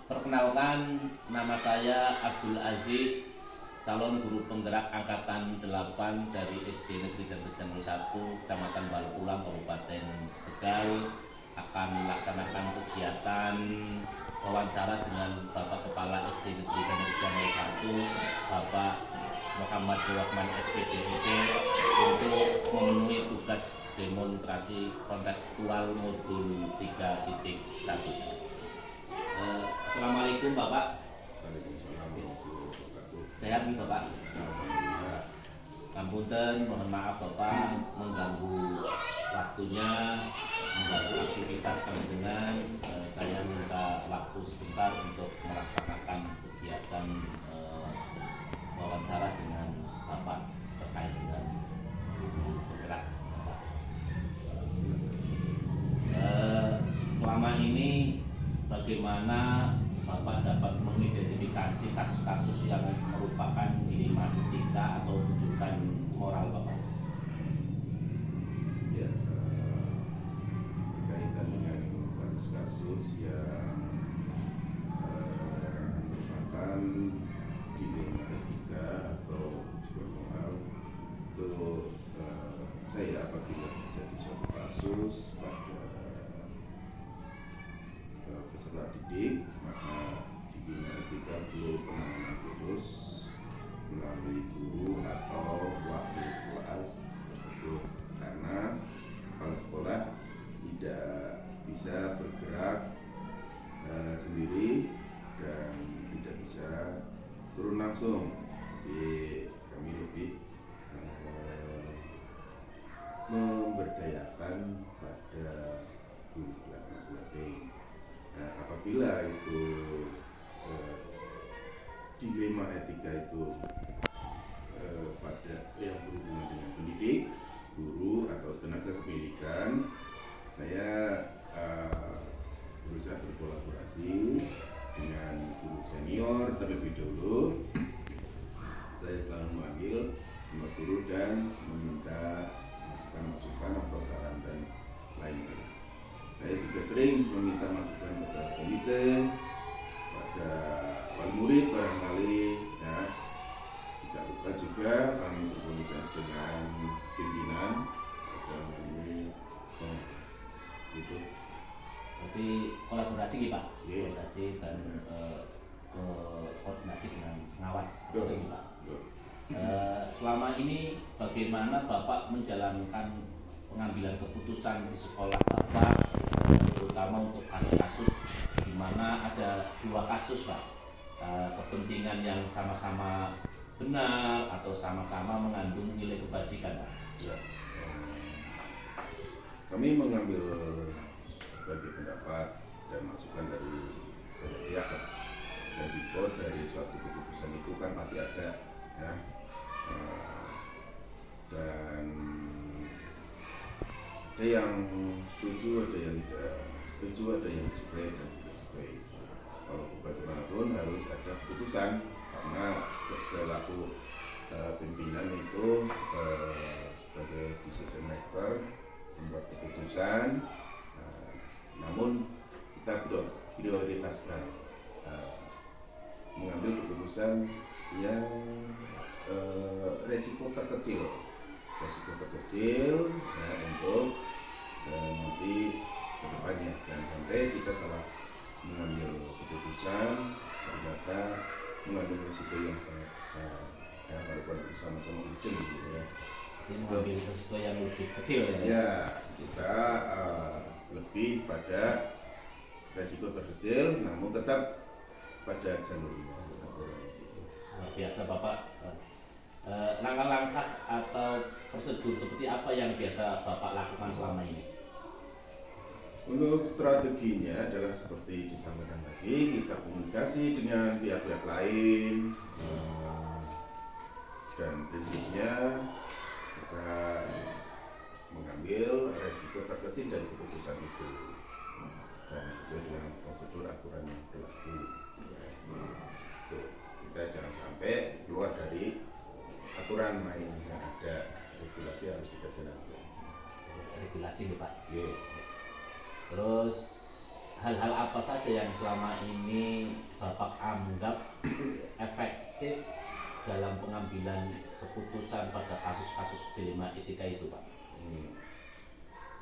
Perkenalkan, nama saya Abdul Aziz, calon guru penggerak angkatan 8 dari SD Negeri Darmreja 01, Kecamatan Balupulang, Kabupaten Tegal, akan melaksanakan kegiatan wawancara dengan Bapak Kepala SD Negeri Darmreja 01, Bapak Muhammad Rahman SPDIT, untuk memenuhi tugas demonstrasi kontekstual modul 3.1. Assalamualaikum Bapak. Waalaikumsalam warahmatullahi wabarakatuh. Sehat nih Bapak. Ngapunten, mohon maaf Bapak mengganggu waktunya, mengganggu aktivitas panjenengan. Saya minta waktu sebentar untuk melaksanakan kegiatan wawancara dengan Bapak terkait dengan bergerak. Selama ini bagaimana Bapak dapat mengidentifikasi kasus-kasus yang merupakan dilema etika atau rujukan moral Bapak? Ya, berkaitan dengan kasus-kasus yang merupakan dilema etika atau rujukan moral, itu saya apabila terjadi suatu kasus pada peserta didik, maka didikan etika perlu penanganan khusus melalui guru atau wakil kelas tersebut, karena kepala sekolah tidak bisa bergerak sendiri dan tidak bisa turun langsung. Jadi kami lebih memberdayakan pada guru kelas masing-masing. Nah, apabila itu dilema etika itu pada yang berhubungan dengan pendidik, guru atau tenaga pendidikan, saya berusaha berkolaborasi dengan guru senior terlebih dahulu. Saya selalu memanggil semua guru dan meminta masukan-masukan atau saran dan lainnya. Saya juga sering meminta masukan kepada komite, pada wali murid barangkali, ya. Tidak lupa juga kami berkomunikasi dengan pimpinan dalam ini gitu. Berarti kolaborasi nih Pak, Yeah. kolaborasi dan koordinasi dengan pengawas, Betul. gitu, Pak. Selama ini bagaimana Bapak menjalankan pengambilan keputusan di sekolah Bapak, terutama untuk kasus-kasus di mana ada dua kasus Pak, kepentingan yang sama-sama benar atau sama-sama mengandung nilai kebajikan Pak? Ya. Kami mengambil berbagai pendapat dan masukan dari banyak pihak. Resiko dari suatu keputusan itu kan pasti ada, ya. Dan ada yang setuju, ada yang tidak setuju, ada yang sukai dan tidak sukai. Kalau bagaimanapun harus ada keputusan, karena selaku pimpinan itu sebagai decision maker membuat keputusan, namun kita prioritaskan mengambil keputusan yang resiko terkecil ya, untuk nanti ke depannya. Jangan sampai kita salah mengambil keputusan ternyata mengandung resiko yang sangat besar, ya, walaupun sama-sama urgent gitu ya. Jadi mengambil resiko yang lebih kecil ya? Ya, kita lebih pada resiko terkecil, namun tetap pada jalurnya. Biasa Bapak, langkah-langkah atau prosedur seperti apa yang biasa Bapak lakukan selama ini? Untuk strateginya adalah seperti disampaikan tadi, kita komunikasi dengan pihak-pihak lain, dan prinsipnya kita mengambil resiko terkecil dari keputusan itu, dan sesuai dengan prosedur aturan yang berlaku. Kita jangan sampai keluar dari aturan main yang ada, regulasi harus kita jalankan. Regulasi nih Pak. Yeah. Terus hal-hal apa saja yang selama ini Bapak anggap efektif dalam pengambilan keputusan pada kasus-kasus dilema etika itu, Pak?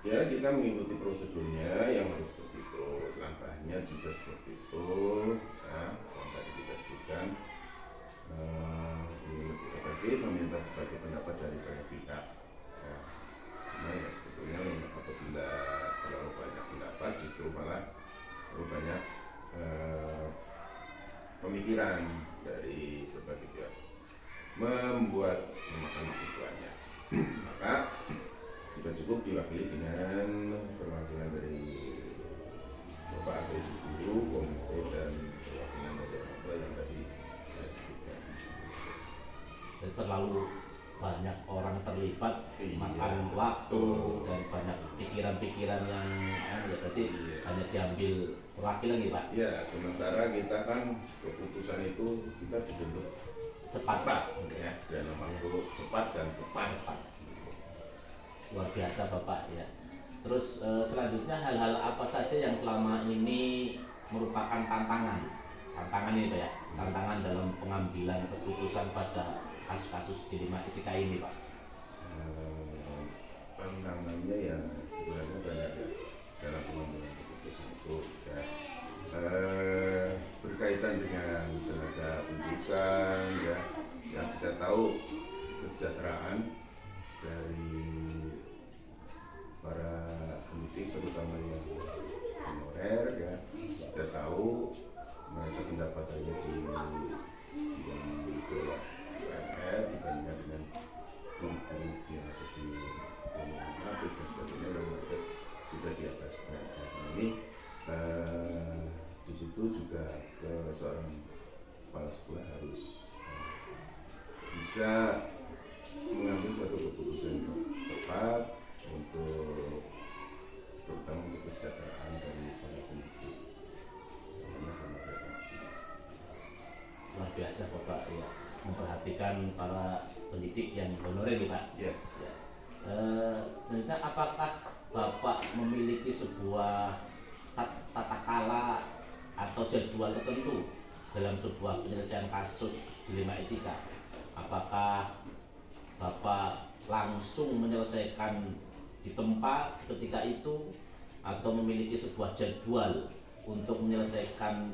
Ya, kita mengikuti prosedurnya yang harus seperti itu, langkahnya juga seperti itu, ya, yang tadi kita sebutkan. Lebih efektif meminta berbagai pendapat dari banyak pihak. Ya. Karena ya sebetulnya apabila terlalu banyak pendapat justru malah terlalu banyak pemikiran dari berbagai pihak membuat memakan waktu banyak. Maka sudah cukup diwakili dengan perwakilan dari Bapak atau Ibu Guru, komite dan perwakilan dari orang tua yang tadi saya sebutkan. Jadi terlalu banyak orang terlibat, Iya, makan waktu betul. dan banyak pikiran-pikiran yang ya berarti Iya. hanya diambil perwakilan nih, Pak. Ya, sementara kita kan keputusan itu kita dituntut Cepat, ya, dalam waktu cepat dan tepat. luar biasa Bapak ya. Terus selanjutnya hal-hal apa saja yang selama ini merupakan tantangan ini Pak ya, tantangan dalam pengambilan keputusan pada kasus-kasus dilema etika ini, Pak? Tantangannya ya sebenarnya banyak ya dalam pengambilan keputusan itu ya. Berkaitan dengan tenaga pendidikan ya, yang kita tahu kesejahteraan dari para pendidik terutama yang honorer ya, kita tahu mereka pendapatannya di bawah UMR dibandingkan dengan guru-guru yang ada di Indonesia dan sebagainya, yang mereka sudah di atas mereka. Ini di situ juga seorang kepala sekolah harus bisa mengambil suatu keputusan yang tepat untuk terutama untuk kesejahteraan dari para pendidik. Luar biasa Bapak ya, memperhatikan para pendidik yang honorer nih Pak. Ya. Ya. Ternyata apakah Bapak memiliki sebuah tata kala atau jadwal tertentu dalam sebuah penyelesaian kasus dilema etika? Apakah Bapak langsung menyelesaikan di tempat seketika itu atau memiliki sebuah jadwal untuk menyelesaikan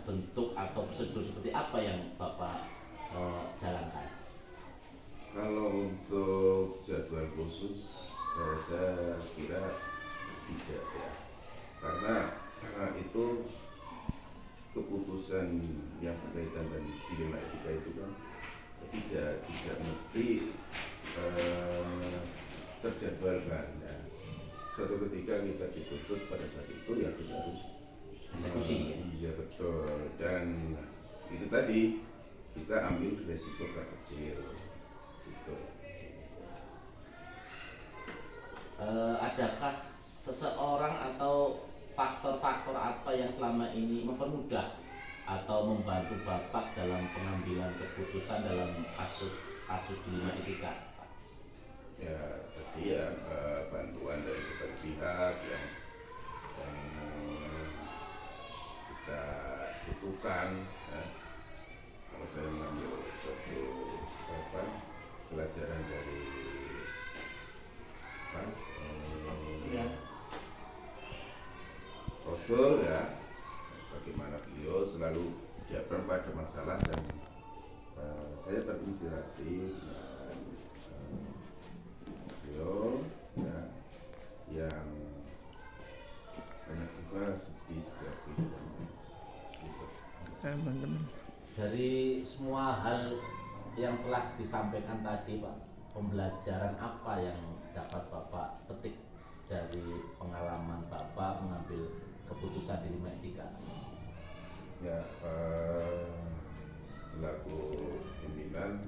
bentuk atau prosedur seperti apa yang Bapak jalankan? Kalau untuk jadwal khusus saya kira tidak ya, karena itu keputusan yang berkaitan dengan dilema etika itu kan tidak mesti terjadwalkan ya. Suatu ketika kita dituntut pada saat itu ya kita harus Eksekusi ya? Iya betul, dan itu tadi kita ambil resiko kecil gitu. Adakah seseorang atau faktor-faktor apa yang selama ini mempermudah atau membantu Bapak dalam pengambilan keputusan dalam kasus dilema etika? Ya tadi ya bantuan dari berbagai pihak yang kita butuhkan ya. Kalau saya mengambil suatu pelajaran dari Rasul ya, bagaimana beliau selalu dihadapkan pada masalah, dan saya terinspirasi dengan beliau ya, yang banyak juga sedih seperti itu. Dari semua hal yang telah disampaikan tadi Pak, pembelajaran apa yang dapat Bapak petik dari pengalaman Bapak mengambil keputusan dilema etika? Ya, selaku pimpinan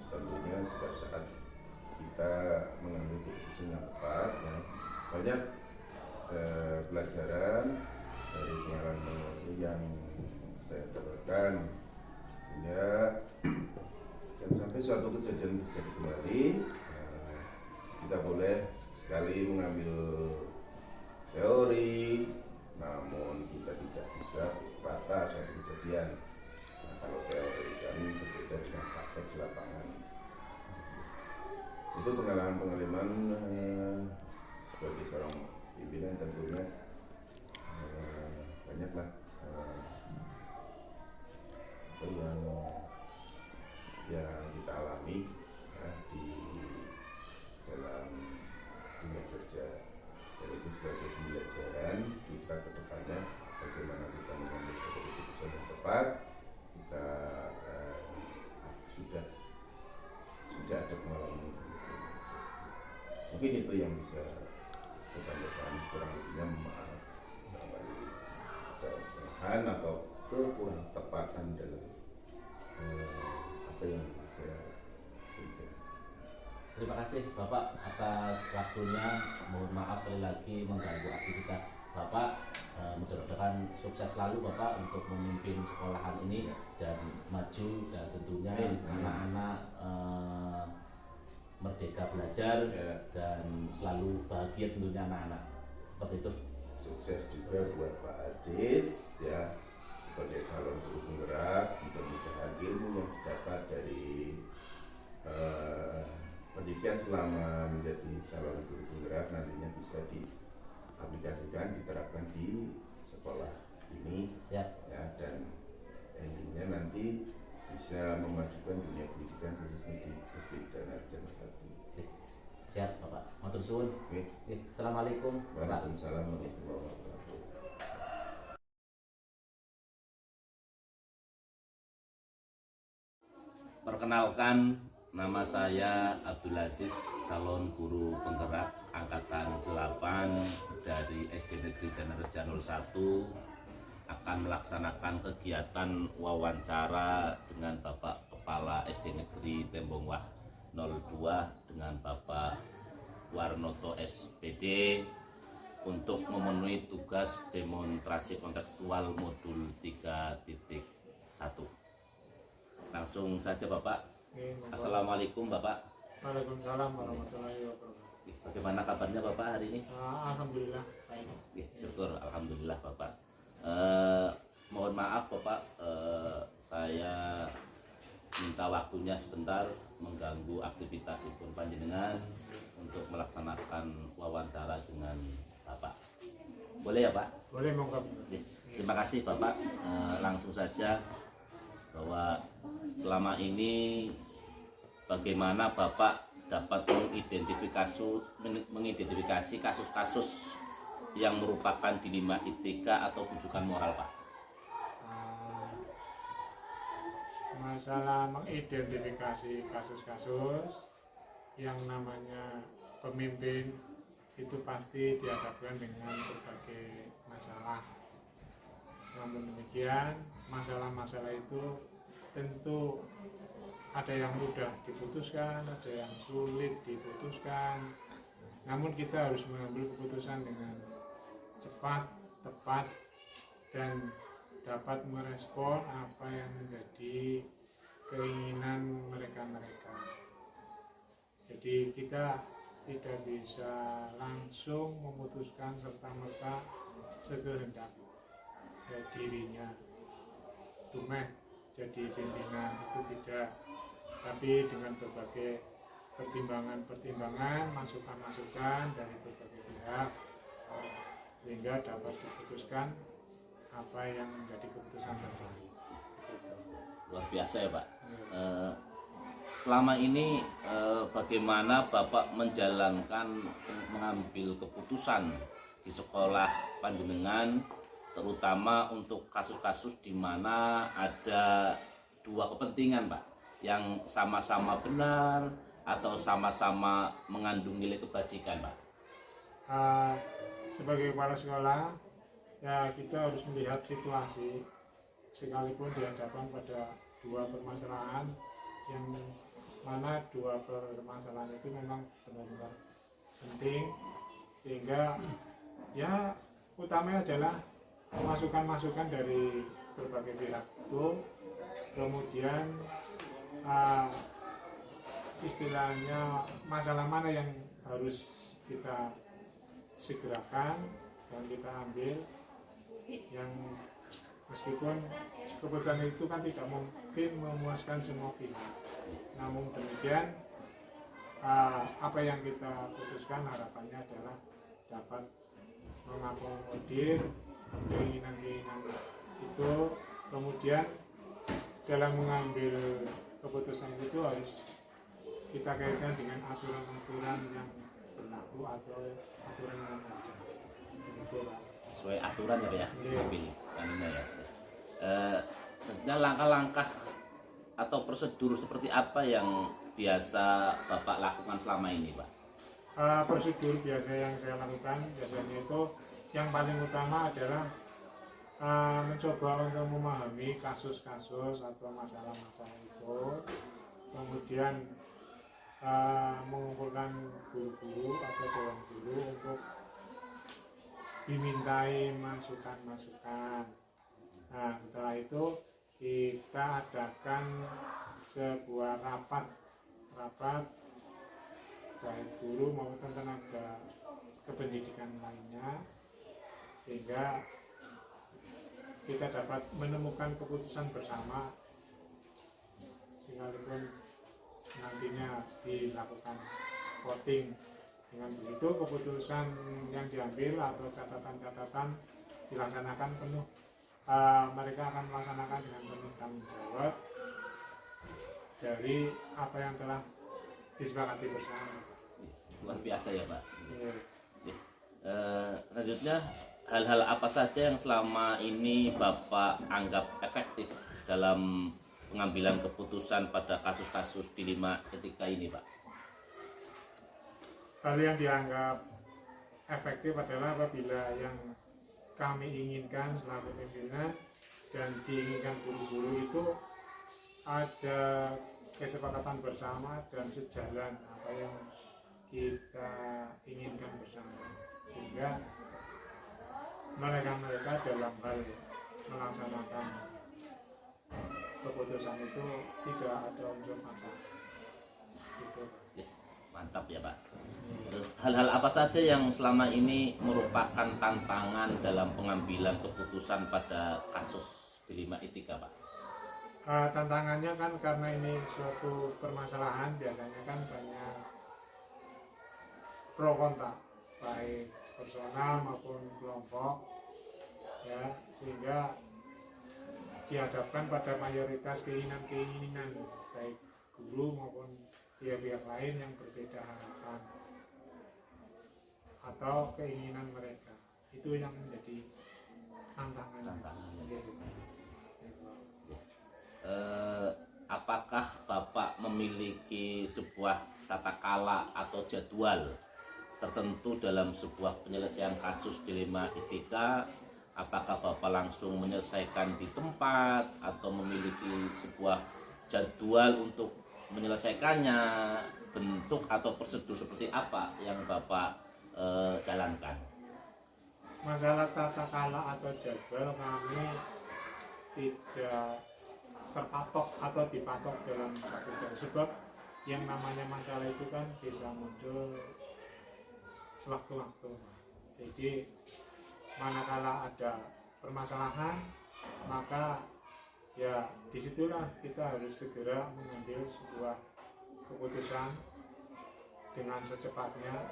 tentunya setiap saat kita mengambil keputusan yang tepat ya, banyak pelajaran dari pengalaman yang saya dapatkan, sehingga jangan sampai suatu kejadian terjadi kembali. Kita boleh sekali mengambil teori namun kita tidak bisa berkata suatu kejadian. Nah, kalau teori kami berbeda dengan praktek di lapangan. Itu pengalaman-pengalaman sebagai seorang pimpinan tentunya banyaklah yang kita alami di dalam dunia kerja. Dan itu sebagai pembelajaran kita ke depannya bagaimana kita mengambil suatu keputusan yang tepat. Kita sudah ada pengalaman. Mungkin itu yang bisa saya sampaikan, kurang lebihnya maaf barangkali ada kesalahan atau kekurang tepatan dalam apa yang saya berikan. Terima kasih Bapak atas waktunya. Mohon maaf sekali lagi mengganggu aktivitas Bapak. Mudah-mudahan sukses selalu Bapak untuk memimpin sekolahan ini dan maju, dan tentunya anak-anak merdeka belajar dan selalu bahagia tentunya anak-anak. Seperti itu. Sukses juga buat Pak Ajis ya sebagai calon guru penggerak. Mudah-mudahan ilmu yang didapat dari pendidikan selama menjadi calon guru penggerak nantinya bisa diaplikasikan, diterapkan di sekolah ini. Siap. Ya, dan endingnya nanti bisa memajukan dunia pendidikan khususnya di SD dan Arjana 1. Siap Bapak. Matur suwun. Assalamualaikum Bapak. Waalaikumsalam warahmatullahi wabarakatuh. Perkenalkan, nama saya Abdul Aziz, calon guru penggerak angkatan 8 dari SD Negeri Danerja 01, akan melaksanakan kegiatan wawancara dengan Bapak Kepala SD Negeri Tembongwah 02 dengan Bapak Warnoto SPD untuk memenuhi tugas demonstrasi kontekstual modul 3.1. Langsung saja Bapak. Assalamualaikum Bapak. Waalaikumsalam warahmatullahi wabarakatuh. Bagaimana kabarnya Bapak hari ini? Alhamdulillah baik. Syukur, alhamdulillah Bapak. Mohon maaf Bapak, saya minta waktunya sebentar mengganggu aktivitas Ibu panjenengan untuk melaksanakan wawancara dengan Bapak. Boleh ya Pak? Boleh monggo. Terima kasih Bapak. Langsung saja, bahwa selama ini bagaimana Bapak dapat mengidentifikasi kasus-kasus yang merupakan dilema etika atau rujukan moral Pak? Masalah mengidentifikasi kasus-kasus yang namanya pemimpin itu pasti dihadapkan dengan berbagai masalah. Namun demikian, masalah-masalah itu tentu ada yang mudah diputuskan, ada yang sulit diputuskan. Namun kita harus mengambil keputusan dengan cepat, tepat, dan dapat merespon apa yang menjadi keinginan mereka-mereka. Jadi kita tidak bisa langsung memutuskan serta-merta sekehendak dirinya. Tumeh jadi pimpinan itu tidak, tapi dengan berbagai pertimbangan, masukan-masukan dari berbagai pihak, sehingga dapat diputuskan apa yang menjadi keputusan terbaik. Luar biasa ya Pak. Selama ini bagaimana Bapak mengambil keputusan di sekolah panjenengan, terutama untuk kasus-kasus di mana ada dua kepentingan Pak, yang sama-sama benar atau sama-sama mengandung nilai kebajikan Pak? Sebagai kepala sekolah, ya kita harus melihat situasi, sekalipun dihadapkan pada dua permasalahan yang mana dua permasalahan itu memang benar-benar penting, sehingga ya utamanya adalah masukan-masukan dari berbagai pihak itu, kemudian istilahnya masalah mana yang harus kita segerakan dan kita ambil, yang meskipun keputusan itu kan tidak mungkin memuaskan semua pihak, namun demikian apa yang kita putuskan harapannya adalah dapat mengakomodir keinginan-keinginan itu. Kemudian dalam mengambil keputusan itu harus kita kaitkan dengan aturan-aturan yang berlaku atau aturan yang ada. Begitu, Pak. Sesuai aturan ya Pak ya, Iya. ambil anunya ya. Sebenarnya langkah-langkah atau prosedur seperti apa yang biasa Bapak lakukan selama ini Pak? Prosedur biasa yang saya lakukan biasanya itu yang paling utama adalah mencoba untuk memahami kasus-kasus atau masalah-masalah itu, kemudian mengumpulkan guru-guru atau dewan guru untuk dimintai masukan-masukan. Nah, setelah itu kita adakan sebuah rapat baik guru maupun tenaga kependidikan lainnya, sehingga kita dapat menemukan keputusan bersama, sekalipun nantinya dilakukan voting. Dengan begitu keputusan yang diambil atau catatan-catatan dilaksanakan penuh, mereka akan melaksanakan dengan penuh tanggung jawab dari apa yang telah disepakati bersama. Luar biasa ya Pak. Ya. Selanjutnya, hal-hal apa saja yang selama ini Bapak anggap efektif dalam pengambilan keputusan pada kasus-kasus dilema ketika ini Pak? Hal yang dianggap efektif adalah apabila yang kami inginkan selaku pimpinan dan diinginkan guru-guru itu ada kesepakatan bersama dan sejalan apa yang kita inginkan bersama, sehingga mereka dalam hal melaksanakan keputusan itu tidak ada unsur maksa. Gitu. Mantap ya Pak. Hal-hal apa saja yang selama ini merupakan tantangan dalam pengambilan keputusan pada kasus dilema etika Pak? Tantangannya kan karena ini suatu permasalahan, biasanya kan banyak pro kontra, baik personal maupun kelompok, ya, sehingga dihadapkan pada mayoritas keinginan-keinginan baik guru maupun pihak-pihak lain yang berbeda harapan atau keinginan mereka. Itu yang menjadi tantangan. Apakah Bapak memiliki sebuah tata kala atau jadwal tertentu dalam sebuah penyelesaian kasus dilema etika? Apakah Bapak langsung menyelesaikan di tempat atau memiliki sebuah jadwal untuk menyelesaikannya? Bentuk atau prosedur seperti apa yang Bapak jalankan? Masalah tata kala atau jadwal kami tidak terpatok atau dipatok dalam satu jam, sebab yang namanya masalah itu kan bisa muncul sewaktu-waktu. Jadi manakala ada permasalahan, maka ya disitulah kita harus segera mengambil sebuah keputusan dengan secepatnya,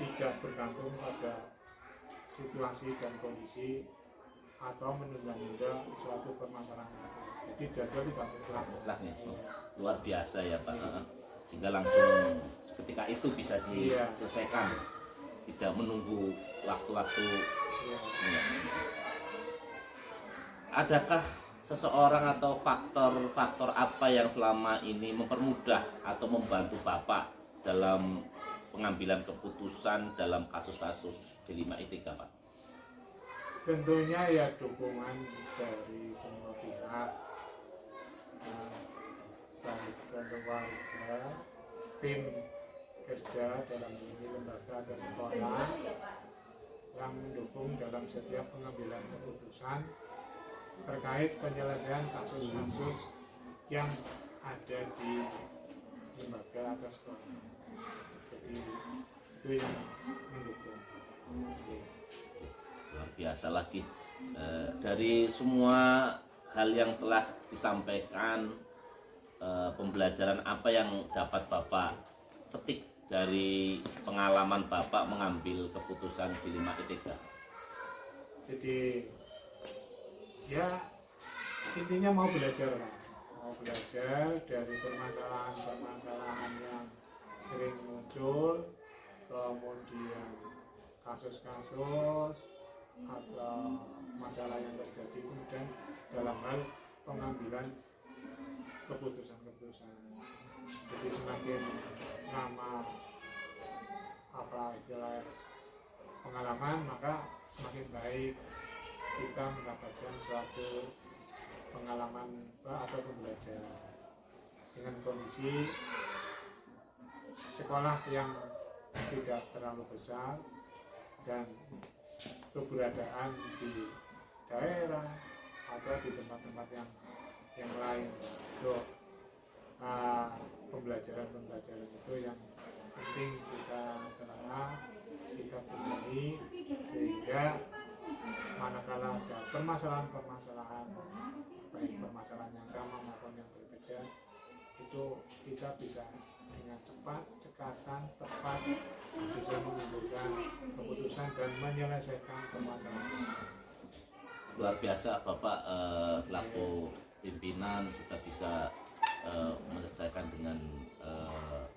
tidak bergantung pada situasi dan kondisi atau menunda-nunda suatu permasalahan itu. Jadi jadwal tidak mutlak. Luar biasa ya Pak. Sehingga langsung ketika itu bisa diselesaikan, tidak menunggu waktu-waktu. Iya. Adakah seseorang atau faktor-faktor apa yang selama ini mempermudah atau membantu Bapak dalam pengambilan keputusan dalam kasus-kasus dilema etika Pak? Tentunya ya dukungan dari semua pihak, baik keluarga, tim kerja dalam ini lembaga atau sekolah yang mendukung dalam setiap pengambilan keputusan terkait penyelesaian kasus-kasus yang ada di lembaga atau sekolah. Jadi itu yang mendukung. Luar biasa lagi. Dari semua hal yang telah disampaikan, pembelajaran apa yang dapat Bapak petik dari pengalaman Bapak mengambil keputusan di 5 ITK? Jadi ya intinya mau belajar Pak. Mau belajar dari permasalahan-permasalahan yang sering muncul, kemudian kasus-kasus atau masalah yang terjadi, kemudian dalam hal pengambilan keputusan-keputusan. Jadi semakin lama pengalaman, maka semakin baik kita mendapatkan suatu pengalaman atau pembelajaran dengan kondisi sekolah yang tidak terlalu besar dan keberadaan di daerah atau di tempat-tempat yang lain. Untuk pembelajaran itu yang penting kita telah kita benahi, sehingga manakala ada permasalahan-permasalahan, baik permasalahan yang sama maupun yang berbeda, itu kita bisa dengan cepat, cekatan, tepat bisa mengambilkan keputusan dan menyelesaikan permasalahan. Luar biasa Bapak, selaku pimpinan sudah bisa menyelesaikan dengan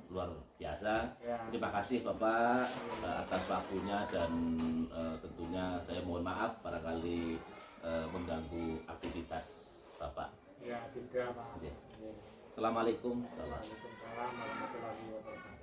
luar biasa. Terima kasih Bapak atas waktunya, dan tentunya saya mohon maaf barangkali mengganggu aktivitas Bapak. Ya, tidak Pak. Assalamualaikum. Waalaikumsalam warahmatullahi wabarakatuh.